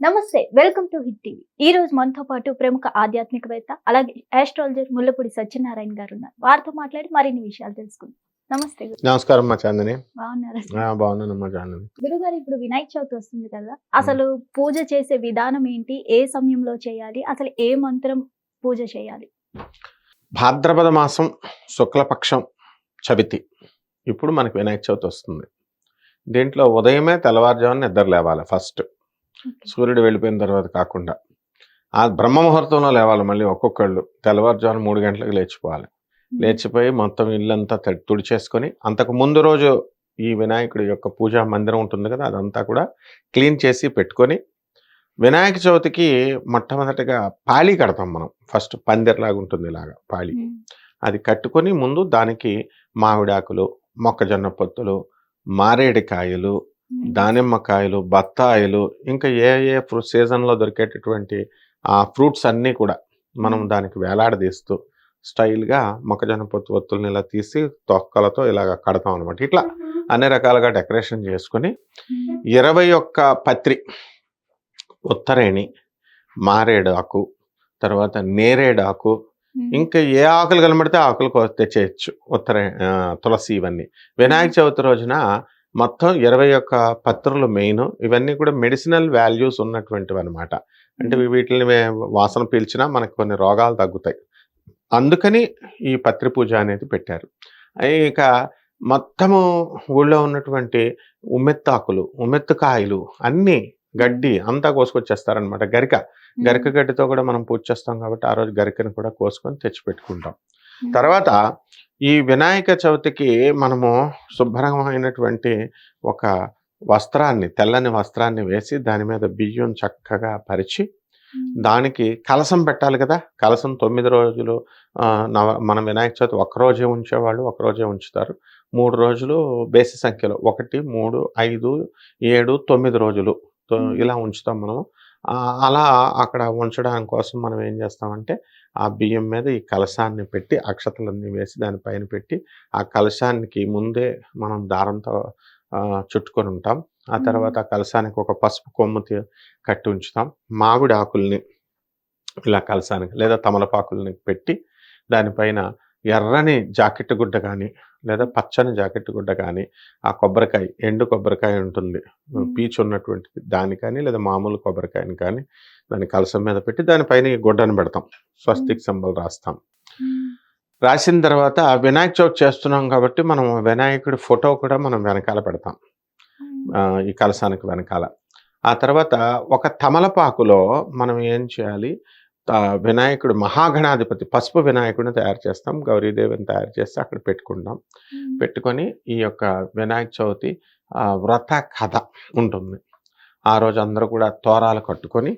నమస్తే. Welcome to hit TV. ఈ రోజు మనతో పాటు ప్రముఖ ఆధ్యాత్మికవేత్త, అలాగే ఆస్ట్రాలజర్ ముల్లపూడి సత్యనారాయణ గారు ఉన్నారు. వారితో మాట్లాడి మరిన్ని విషయాలు తెలుసుకుందాం. నమస్తే నమస్కారం అమ్మా చాందిని. బాగున్నారా? బాగున్నానమ్మా చాందిని. గురుగారు, ఇప్పుడు వినాయక చవితి వస్తుంది కదా, అసలు పూజ చేసే విధానం ఏంటి? ఏ సమయంలో చేయాలి? అసలు ఏ మంత్రం పూజ చేయాలి? భాద్రపద మాసం శుక్లపక్షం చవితి. ఇప్పుడు మనకి వినాయక చవితి వస్తుంది. దీంట్లో ఉదయమే తెల్లవారుజామున నిద్ర లేవాలి. ఫస్ట్ సూర్యుడు వెళ్ళిపోయిన తర్వాత కాకుండా ఆ బ్రహ్మ ముహూర్తంలో లేవాలి. మళ్ళీ ఒక్కొక్కళ్ళు తెల్లవారుజామున 3 గంటలకు లేచిపోవాలి. లేచిపోయి మొత్తం ఇల్లంతా తుడిచేసుకొని, అంతకు ముందు రోజు ఈ వినాయకుడి యొక్క పూజా మందిరం ఉంటుంది కదా, అదంతా కూడా క్లీన్ చేసి పెట్టుకొని, వినాయక చవితికి మొట్టమొదటిగా పాళీ కడతాం మనం. ఫస్ట్ పందిర్లాగా ఉంటుంది, ఇలాగా పాళీ. అది కట్టుకొని ముందు దానికి మామిడాకులు, మొక్కజొన్న పొత్తులు, మారేడికాయలు, దానిమ్మకాయలు, బత్తాయిలు, ఇంకా ఏ సీజన్లో దొరికేటటువంటి ఆ ఫ్రూట్స్ అన్నీ కూడా మనం దానికి వేలాడదీస్తూ స్టైల్గా మొక్కజొన్న ఒత్తుల్ని ఇలా తీసి తొక్కలతో ఇలాగ కడతాం అనమాట. ఇట్లా అన్ని రకాలుగా డెకరేషన్ చేసుకొని 21 పత్రి, ఉత్తరేణి, మారేడు ఆకు, తర్వాత నేరేడు ఆకు, ఇంకా ఏ ఆకులు కనబడితే ఆకులు తెచ్చేయచ్చు. తులసి, ఇవన్నీ వినాయక చవితి రోజున మొత్తం 21 పత్రులు మెయిన్. ఇవన్నీ కూడా మెడిసినల్ వాల్యూస్ ఉన్నటువంటివి అనమాట. అంటే వీటిని వాసన పీల్చినా మనకు కొన్ని రోగాలు తగ్గుతాయి. అందుకని ఈ పత్రి పూజ అనేది పెట్టారు. ఇక మొత్తము ఊళ్ళో ఉన్నటువంటి ఉమ్మెత్తాకులు, ఉమ్మెత్తుకాయలు, అన్నీ గడ్డి అంతా కోసుకొచ్చేస్తారనమాట. గరిక గడ్డితో కూడా మనం పూజ చేస్తాం కాబట్టి ఆ రోజు గరికను కూడా కోసుకొని తెచ్చిపెట్టుకుంటాం. తర్వాత ఈ వినాయక చవితికి మనము శుభ్రమైనటువంటి ఒక వస్త్రాన్ని, తెల్లని వస్త్రాన్ని వేసి దాని మీద బియ్యం చక్కగా పరిచి, దానికి కలసం పెట్టాలి కదా. కలసం 9 రోజులు మన వినాయక చవితి ఒక్కరోజే ఉంచేవాళ్ళు, ఒకరోజే ఉంచుతారు. 3 రోజులు బేసి సంఖ్యలో 1, 3, 5, 7, 9 రోజులు ఇలా ఉంచుతాం మనము. అలా అక్కడ ఉంచడం కోసం మనం ఏం చేస్తామంటే, ఆ బియ్యం మీద ఈ కలశాన్ని పెట్టి అక్షతలన్నీ వేసి దానిపైన పెట్టి, ఆ కలశానికి ముందే మనం దారంతో చుట్టుకొని ఉంటాం. ఆ తర్వాత ఆ కలశానికి ఒక పసుపు కొమ్ము కట్టి ఉంచుతాం. మామిడి ఆకుల్ని ఇలా కలశానికి, లేదా తమలపాకుల్ని పెట్టి దానిపైన ఎర్రని జాకెట్ గుడ్డ కానీ, లేదా పచ్చని జాకెట్ గుడ్డ కానీ, ఆ కొబ్బరికాయ, ఎండు కొబ్బరికాయ ఉంటుంది, పీచు ఉన్నటువంటిది, దాని కానీ, లేదా మామూలు కొబ్బరికాయని కానీ దాని కలసం మీద పెట్టి దానిపైన ఈ గుడ్డను పెడతాం. స్వస్తిక్ సింబల్ రాస్తాం. రాసిన తర్వాత వినాయక చవితి చేస్తున్నాం కాబట్టి మనం వినాయకుడి ఫోటో కూడా మనం వెనకాల పెడతాం, ఈ కలశానికి వెనకాల. ఆ తర్వాత ఒక తమలపాకులో మనం ఏం చేయాలి, వినాయకుడు మహాగణాధిపతి పసుపు వినాయకుడిని తయారు చేస్తాం. గౌరీదేవిని తయారు చేస్తే అక్కడ పెట్టుకుంటాం. పెట్టుకొని ఈ యొక్క వినాయక చవితి వ్రత కథ ఉంటుంది. ఆ రోజు అందరూ కూడా తోరాలు కట్టుకొని,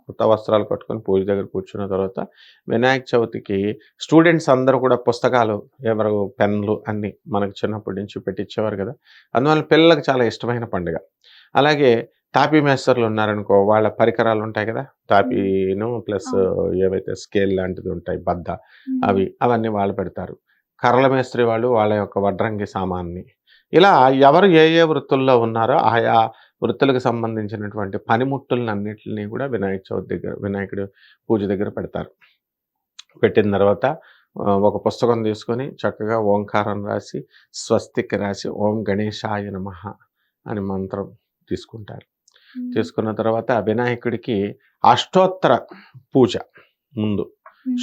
కొత్త వస్త్రాలు కట్టుకొని పూజ దగ్గర కూర్చున్న తర్వాత వినాయక చవితికి స్టూడెంట్స్ అందరూ కూడా పుస్తకాలు, ఎవరు పెన్నులు అన్నీ మనకు చిన్నప్పటి నుంచి పెట్టించేవారు కదా. అందువల్ల పిల్లలకు చాలా ఇష్టమైన పండుగ. అలాగే తాపీ మేస్తర్లు ఉన్నారనుకో, వాళ్ళ పరికరాలు ఉంటాయి కదా, తాపీను ప్లస్ ఏవైతే స్కేల్ లాంటిది ఉంటాయి, బద్ద, అవన్నీ వాళ్ళు పెడతారు. కర్రల మేస్త్రి వాళ్ళు వాళ్ళ యొక్క వడ్రంగి సామాన్ని, ఇలా ఎవరు ఏ వృత్తుల్లో ఉన్నారో ఆయా వృత్తులకు సంబంధించినటువంటి పనిముట్టులన్నింటినీ కూడా వినాయక చవితి దగ్గర, వినాయకుడి పూజ దగ్గర పెడతారు. పెట్టిన తర్వాత ఒక పుస్తకం తీసుకొని చక్కగా ఓంకారం రాసి, స్వస్తిక్ రాసి, ఓం గణేశాయ నమః అని మంత్రం తీసుకుంటారు. తీసుకున్న తర్వాత వినాయకుడికి అష్టోత్తర పూజ ముందు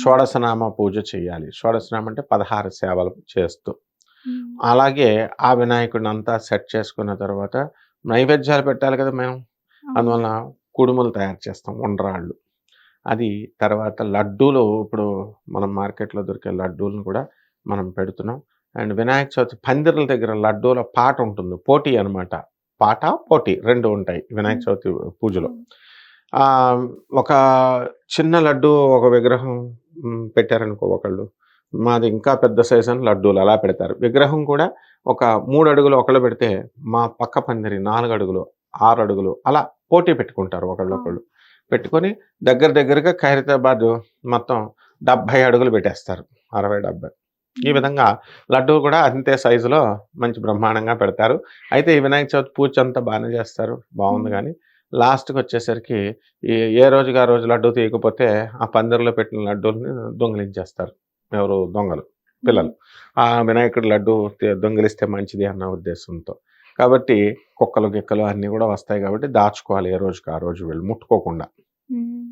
షోడశనామ పూజ చేయాలి. షోడశనామ అంటే 16 సేవలు చేస్తూ, అలాగే ఆ వినాయకుడిని అంతా సెట్ చేసుకున్న తర్వాత నైవేద్యాలు పెట్టాలి కదా మేము. అందువలన కుడుములు తయారు చేస్తాం, ఉండ్రాళ్ళు. అది తర్వాత లడ్డూలు, ఇప్పుడు మనం మార్కెట్లో దొరికే లడ్డూలను కూడా మనం పెడుతున్నాం. అండ్ వినాయక చవితి పందిర్ల దగ్గర లడ్డూల పాట ఉంటుంది, పోటీ అనమాట. పాట, పోటీ 2 ఉంటాయి వినాయక చవితి పూజలో. ఒక చిన్న లడ్డు, ఒక విగ్రహం పెట్టారనుకో ఒకళ్ళు, మాది ఇంకా పెద్ద సైజు అని లడ్డూలు అలా పెడతారు. విగ్రహం కూడా ఒక 3 అడుగులు ఒకళ్ళు పెడితే, మా పక్క పందిరి 4 అడుగులు, 6 అడుగులు అలా పోటీ పెట్టుకుంటారు ఒకళ్ళొకళ్ళు. పెట్టుకొని దగ్గరగా ఖైరతాబాద్ మొత్తం 70 అడుగులు పెట్టేస్తారు, 60, 70. ఈ విధంగా లడ్డూ కూడా అంతే సైజులో మంచి బ్రహ్మాండంగా పెడతారు. అయితే ఈ వినాయక చవితి పూజ అంతా బాగానే చేస్తారు, బాగుంది. కానీ లాస్ట్కి వచ్చేసరికి ఏ రోజుకి ఆ రోజు లడ్డూ తీయకపోతే ఆ పందిరిలో పెట్టిన లడ్డూని దొంగిలించేస్తారు ఎవరు దొంగలు పిల్లలు. ఆ వినాయకుడి లడ్డు దొంగిలిస్తే మంచిది అన్న ఉద్దేశంతో. కాబట్టి కుక్కలు గిక్కలు అన్నీ కూడా వస్తాయి కాబట్టి దాచుకోవాలి ఏ రోజుకి ఆ రోజు వీళ్ళు ముట్టుకోకుండా. ఉమ్,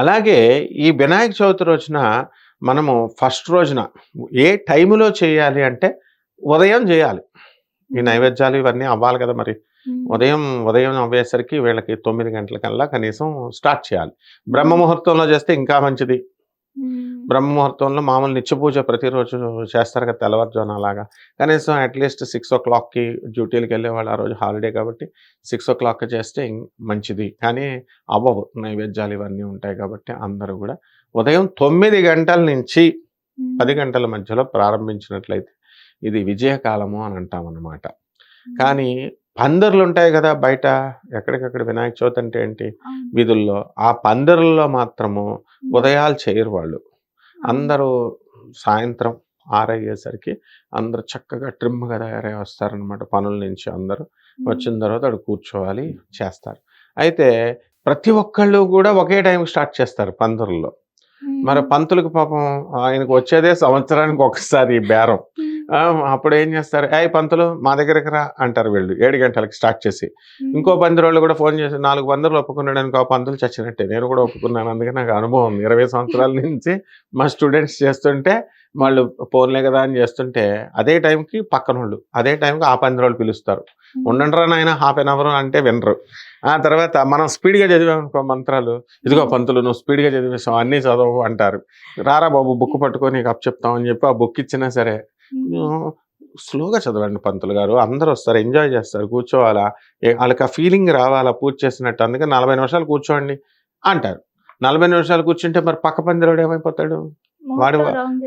అలాగే ఈ వినాయక చవితి రోజున మనము ఫస్ట్ రోజున ఏ టైములో చేయాలి అంటే ఉదయం చేయాలి. ఈ నైవేద్యాలు ఇవన్నీ అవ్వాలి కదా మరి. ఉదయం అవ్వేసరికి వీళ్ళకి 9 గంటలకల్లా కనీసం స్టార్ట్ చేయాలి. బ్రహ్మ ముహూర్తంలో చేస్తే ఇంకా మంచిది. బ్రహ్మ ముహూర్తంలో మామూలు నిత్య పూజ ప్రతిరోజు చేస్తారు కదా తెల్లవారుజామున అలాగా. కనీసం అట్లీస్ట్ 6:00కి డ్యూటీలకి వెళ్ళేవాళ్ళు ఆ రోజు హాలిడే కాబట్టి 6:00 చేస్తే మంచిది. కానీ అవ్వవు నైవేద్యాలు ఇవన్నీ ఉంటాయి కాబట్టి అందరూ కూడా ఉదయం 9 గంటల నుంచి 10 గంటల మధ్యలో ప్రారంభించినట్లయితే ఇది విజయకాలము అని అంటామన్నమాట. కానీ పందిర్లు ఉంటాయి కదా బయట ఎక్కడికక్కడ వినాయక చవితి అంటే ఏంటి వీధుల్లో, ఆ పందిర్లలో మాత్రము ఉదయాలు చేయరు వాళ్ళు. అందరూ సాయంత్రం 6 అయ్యేసరికి అందరూ చక్కగా ట్రిమ్‌గా తయారై వస్తారనమాట పనుల నుంచి అందరూ. వచ్చిన తర్వాత అక్కడ కూర్చోవాలి, చేస్తారు. అయితే ప్రతి ఒక్కళ్ళు కూడా ఒకే టైంకి స్టార్ట్ చేస్తారు పందిర్లలో. మరి పంతులకు పాపం ఆయనకు వచ్చేదే సంవత్సరానికి ఒకసారి ఈ బేరం. అప్పుడు ఏం చేస్తారు, పంతులు మా దగ్గరికి రా అంటారు వీళ్ళు 7 గంటలకి స్టార్ట్ చేసి. ఇంకో పందిరోళ్ళు కూడా ఫోన్ చేసి 4 పందిర్లు ఒప్పుకున్నాడనుకో ఆ పంతులు చచ్చినట్టే. నేను కూడా ఒప్పుకున్నాను. అందుకే నాకు అనుభవం ఉంది. 20 సంవత్సరాల నుంచి మా స్టూడెంట్స్ చేస్తుంటే వాళ్ళు ఫోన్లే కదా అని చేస్తుంటే అదే టైంకి పక్కనోళ్ళు అదే టైంకి ఆ పందిరోళ్ళు పిలుస్తారు. ఉండండిరా నాయన హాఫ్ అన్ అవర్ అంటే వినరు. ఆ తర్వాత మనం స్పీడ్గా చదివామనుకో మంత్రాలు, ఇదిగో పంతులు నువ్వు స్పీడ్గా చదివేసావు అన్నీ చదవవు అంటారు. రారా బాబు బుక్ పట్టుకొని నీకు అప్పచెప్తామని చెప్పి ఆ బుక్ ఇచ్చినా సరే స్లోగా చదవండి పంతులు గారు, అందరూ వస్తారు, ఎంజాయ్ చేస్తారు, కూర్చోవాలా, వాళ్ళకి ఆ ఫీలింగ్ రావాలా పూజ చేసినట్టు. అందుకని 40 నిమిషాలు కూర్చోండి అంటారు. 40 నిమిషాలు కూర్చుంటే మరి పక్క పందిరోడు ఏమైపోతాడు, వాడు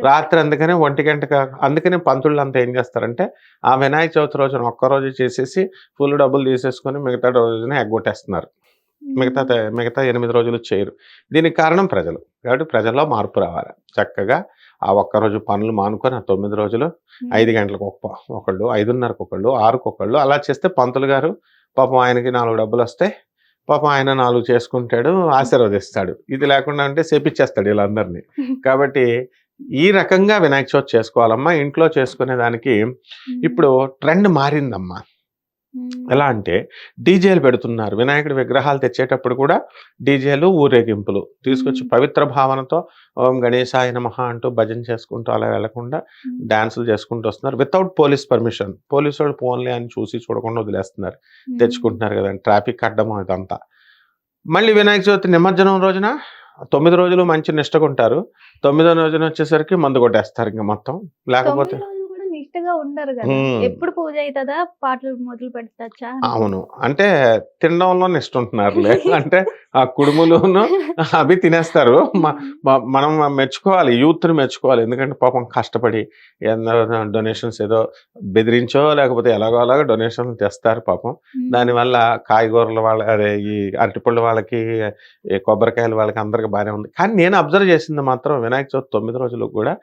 రాత్రి. అందుకనే 1 గంటగా అందుకనే పంతుళ్ళు అంతా ఏం చేస్తారంటే ఆ వినాయక చవితి రోజున ఒక్కరోజు చేసేసి ఫుల్ డబ్బులు తీసేసుకొని మిగతా రోజున ఎగ్గొట్టేస్తున్నారు. మిగతా 8 రోజులు చేయరు. దీనికి కారణం ప్రజలు. కాబట్టి ప్రజల్లో మార్పు రావాలి. చక్కగా ఆ ఒక్కరోజు పనులు మానుకొని ఆ 9 రోజులు 5 గంటలకు ఒకళ్ళు, 5:30కి ఒకళ్ళు, 6కి ఒకళ్ళు అలా చేస్తే పంతులు గారు పాపం ఆయనకి 4 డబ్బులు వస్తాయి. పాపం ఆయన 4 చేసుకుంటాడు, ఆశీర్వదిస్తాడు. ఇది లేకుండా అంటే శపిచ్చేస్తాడు వీళ్ళందరినీ. కాబట్టి ఈ రకంగా వినాయక చవితి చేసుకోవాలమ్మా. ఇంట్లో చేసుకునే దానికి ఇప్పుడు ట్రెండ్ మారిందమ్మా. ఎలా అంటే డీజేలు పెడుతున్నారు. వినాయకుడి విగ్రహాలు తెచ్చేటప్పుడు కూడా డీజేలు, ఊరేగింపులు తీసుకొచ్చి పవిత్ర భావనతో ఓం గణేశాయ నమః అంటూ భజన చేసుకుంటూ అలా వెళ్లకుండా డాన్సులు చేసుకుంటూ వస్తున్నారు. Without police permission. పోలీసు వాళ్ళు ఫోన్లే అని చూసి చూడకుండా వదిలేస్తున్నారు. తెచ్చుకుంటున్నారు కదండి, ట్రాఫిక్ అడ్డం ఇదంతా. మళ్ళీ వినాయక చవితి నిమజ్జనం రోజున 9 రోజులు మంచి నిష్టగా ఉంటారు. 9వ రోజున వచ్చేసరికి మందు కొట్టేస్తారు ఇంకా మొత్తం. లేకపోతే నిష్టగా ఉండరు కదా, ఎప్పుడు పూజ అవుతుందా పాటలు మొదలు పెడతా. అవును, అంటే తినడంలో నిష్ట ఉంటున్నారులే. అంటే ఆ కుడుములును అవి తినేస్తారు. మనం మెచ్చుకోవాలి, యూత్ని మెచ్చుకోవాలి. ఎందుకంటే పాపం కష్టపడి డొనేషన్స్ ఏదో బెదిరించో లేకపోతే ఎలాగో అలాగో డొనేషన్లు తెస్తారు పాపం. దానివల్ల కాయగూరల వాళ్ళ అదే ఈ అరటిపళ్ళు వాళ్ళకి, కొబ్బరికాయల వాళ్ళకి అందరికి బాగానే ఉంది. కానీ నేను అబ్జర్వ్ చేసింది మాత్రం వినాయక చవితి 9 రోజులు కూడా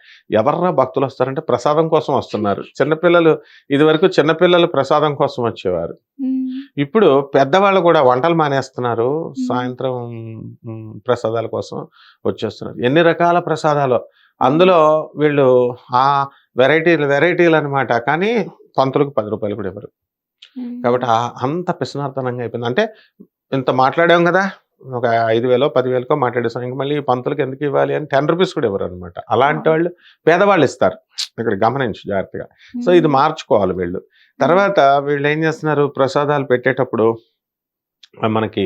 ఎవర్రా భక్తులు వస్తారంటే ప్రసాదం కోసం వస్తున్నారు. చిన్నపిల్లలు ఇదివరకు చిన్నపిల్లలు ప్రసాదం కోసం వచ్చేవారు. ఇప్పుడు పెద్దవాళ్ళు కూడా వంటలు మానేస్తున్నారు, సాయంత్రం ప్రసాదాల కోసం వచ్చేస్తున్నారు. ఎన్ని రకాల ప్రసాదాలు అందులో వీళ్ళు ఆ వెరైటీలు అనమాట. కానీ పంతులకు 10 రూపాయలు కూడా ఇవ్వరు. కాబట్టి అంత పిసనార్థనంగా అయిపోయింది. అంటే ఇంత మాట్లాడాం కదా, ఒక 5,000 10,000కో మాట్లాడేస్తాం, ఇంక మళ్ళీ పంతులకు ఎందుకు ఇవ్వాలి అని 10 రూపీస్ కూడా ఇవ్వరు అనమాట. అలాంటి వాళ్ళు పేదవాళ్ళు ఇస్తారు. ఇక్కడ గమనించు జాగ్రత్తగా. సో ఇది మార్చుకోవాలి వీళ్ళు. తర్వాత వీళ్ళు ఏం చేస్తున్నారు, ప్రసాదాలు పెట్టేటప్పుడు మనకి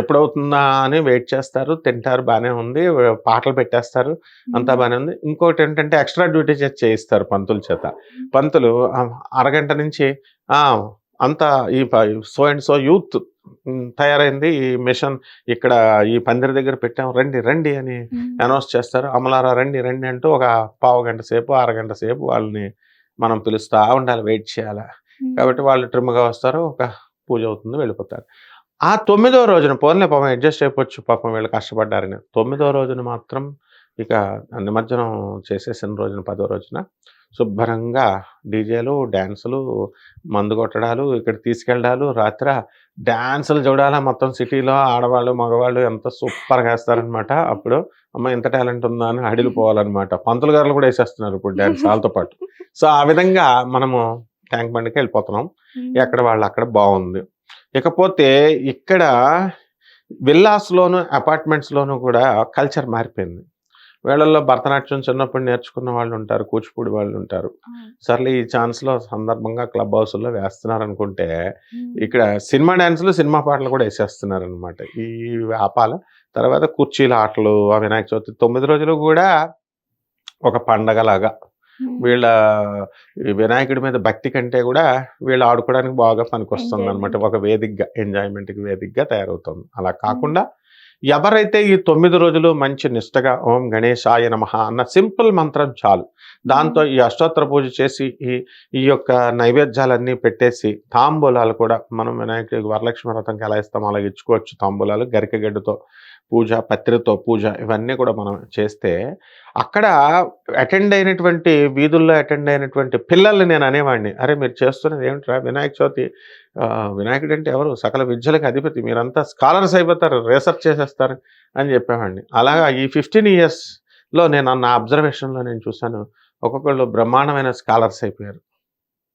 ఎప్పుడవుతుందా అని వెయిట్ చేస్తారు, తింటారు, బాగానే ఉంది, పాటలు పెట్టేస్తారు, అంతా బాగానే ఉంది. ఇంకోటి ఏంటంటే ఎక్స్ట్రా డ్యూటీ చేయిస్తారు పంతుల చేత. పంతులు అరగంట నుంచి అంతా ఈ సో అండ్ సో యూత్ తయారైంది, ఈ మిషన్ ఇక్కడ ఈ పందిరి దగ్గర పెట్టాం, రండి రండి అని అనౌన్స్ చేస్తారు. అమలారా రండి రండి అంటూ ఒక పావు గంట సేపు, అరగంట సేపు వాళ్ళని మనం పిలుస్తూ ఉండాలి, వెయిట్ చేయాలి. కాబట్టి వాళ్ళు ట్రిమ్గా వస్తారు, ఒక పూజ అవుతుంది, వెళ్ళిపోతారు. ఆ 9వ రోజున పోన్లే పాపం అడ్జస్ట్ అయిపోవచ్చు, పాపం వీళ్ళు కష్టపడ్డారని. 9వ రోజున మాత్రం ఇక నిమజ్జనం చేసేసిన రోజున 10వ రోజున శుభ్రంగా డీజేలు, డాన్సులు, మందు కొట్టడాలు, ఇక్కడ తీసుకెళ్ళడాలు, రాత్రి డాన్సులు చూడాలా మొత్తం సిటీలో ఆడవాళ్ళు, మగవాళ్ళు ఎంత సూపర్‌గా ఏస్తారనమాట. అప్పుడు అమ్మ ఇంత టాలెంట్ ఉందా అని హడిలిపోవాలనమాట. పంతులు గారులు కూడా ఏసేస్తున్నారు ఇప్పుడు డాన్స్ ఆళ్ళతో పాటు. సో, ఆ విధంగా మనము ట్యాంక్ బండ్‌కి వెళ్ళిపోతున్నాం. ఎక్కడ వాళ్ళు అక్కడ బావుంది. ఇకపోతే ఇక్కడ విల్లాస్‌లోను, అపార్ట్మెంట్స్‌లోను కూడా కల్చర్ మారిపోయింది. వీళ్ళల్లో భరతనాట్యం చిన్నప్పుడు నేర్చుకున్న వాళ్ళుంటారు. కూచిపూడి వాళ్ళుంటారు. సర్లే ఈ ఛాన్స్‌లో సందర్భంగా క్లబ్ హౌసుల్లో వేస్తున్నారనుకుంటే, ఇక్కడ సినిమా డాన్సులు, సినిమా పాటలు కూడా ఏసేస్తున్నారనమాట. ఇవి ఆపాల. తర్వాత కుర్చీల ఆటలు, ఆ వినాయక చవితి 9 రోజులు గూడా ఒక పండగలాగా. వీళ్ళ ఈ వినాయకుడి మీద భక్తి కంటే గూడా వీళ్ళు ఆడుకోవడానికి బాగా పనికొస్తుందనమాట. ఒక వేదికగా, ఎంజాయ్‌మెంట్‌కి వేదికగా తయారవుతుంది. అలా కాకుండా ఎవరైతే ఈ 9 రోజులు మంచి నిష్టగా ఓం గణేశాయ నమః అన్న సింపుల్ మంత్రం చాలు. దాంతో ఈ అష్టోత్తర పూజ చేసి ఈ యొక్క నైవేద్యాలన్నీ పెట్టేసి తాంబూలాలు కూడా మనం వినాయకుడికి వరలక్ష్మి వ్రతంకి ఎలా ఇస్తామో అలాగ ఇచ్చుకోవచ్చు. తాంబూలాలు గరికెగడ్డతో పూజ, పత్రితో పూజ ఇవన్నీ కూడా మనం చేస్తే అక్కడ అటెండ్ అయినటువంటి వీధుల్లో అటెండ్ అయినటువంటి పిల్లల్ని నేను అనేవాడిని, అరే మీరు చేస్తున్నది ఏమిట్రా వినాయక చవితి, వినాయకుడు అంటే ఎవరు సకల విద్యలకు అధిపతి, మీరంతా స్కాలర్స్ అయిపోతారు, రీసెర్చ్ చేసేస్తారు అని చెప్పేవాడిని. అలాగా ఈ 15 ఇయర్స్‌లో నేను నా అబ్జర్వేషన్‌లో నేను చూశాను. ఒక్కొక్కళ్ళు బ్రహ్మాండమైన స్కాలర్స్ అయిపోయారు.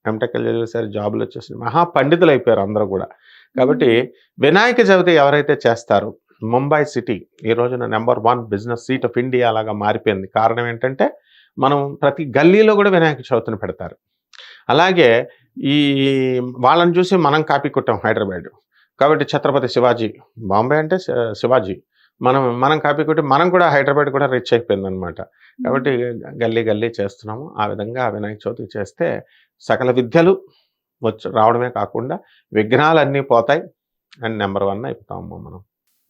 ఎంటెక్‌లు చదివేసారు, జాబులు వచ్చేసినాయి, మహా పండితులు అయిపోయారు అందరూ కూడా. కాబట్టి వినాయక చవితి ఎవరైతే చేస్తారో ముంబై సిటీ ఈ రోజున number 1 business seat of India లాగా మారిపోయింది. కారణం ఏంటంటే మనం ప్రతి గల్లీలో కూడా వినాయక చవితిని పెడతారు. అలాగే ఈ వాళ్ళని చూసి మనం కాపీ కొట్టాం హైదరాబాద్. కాబట్టి ఛత్రపతి శివాజీ, బాంబే అంటే శివాజీ, మనం కాపీ కొట్టి మనం కూడా హైదరాబాద్ కూడా రిచ్ అయిపోయిందనమాట. కాబట్టి గల్లీ గల్లీ చేస్తున్నాము. ఆ విధంగా వినాయక చవితి చేస్తే సకల విద్యలు రావడమే కాకుండా విఘ్నాలన్నీ పోతాయి అండ్ నెంబర్ 1 అయిపోతామమ్మా మనం.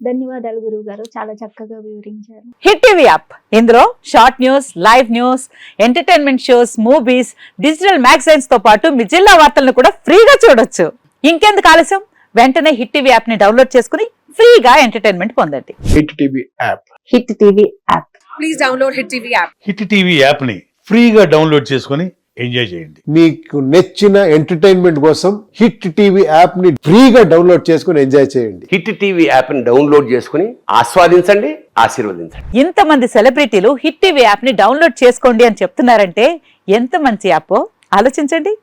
ధన్యవాదాలు గురువు గారు, చాలా చక్కగా వివరించారు. హిట్ టీవీ యాప్ ఇందులో short news, live news, entertainment shows, movies, digital magazines తో పాటు మీ జిల్లా వార్తలను కూడా ఫ్రీగా చూడొచ్చు. ఇంకెందుకు ఆలస్యం, వెంటనే హిట్ టీవీ యాప్ ని డౌన్లోడ్ చేసుకుని ఫ్రీగా ఎంటర్టైన్మెంట్ పొందండి. Hit TV app. Hit TV app. Please download hit TV app. Hit TV యాప్ని ఫ్రీగా డౌన్లోడ్ చేసుకొని ఎంజాయ్ చేయండి. మీకు నచ్చిన ఎంటర్టైన్మెంట్ కోసం హిట్ టీవీ యాప్ ని ఫ్రీగా డౌన్లోడ్ చేసుకుని ఎంజాయ్ చేయండి. హిట్ టీవీ యాప్ని డౌన్లోడ్ చేసుకుని ఆస్వాదించండి, ఆశీర్వదించండి. ఇంతమంది సెలబ్రిటీలు హిట్ టీవీ యాప్ ని డౌన్లోడ్ చేసుకోండి అని చెప్తున్నారంటే ఎంత మంచి యాప్ ఆలోచించండి.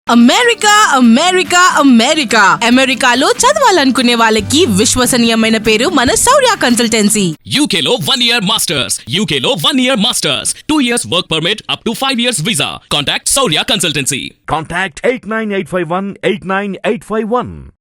అమెరికా అమెరికా అమెరికా అమెరికాలో చదవాలనుకునే వాళ్ళకి విశ్వసనీయమైన పేరు మన శౌర్య కన్సల్టెన్సీ. UK లో 1 year masters. UK లో 1 year masters. 2 years work permit up to 5 years visa. Contact Saurya Consultancy. Contact 89851 89851.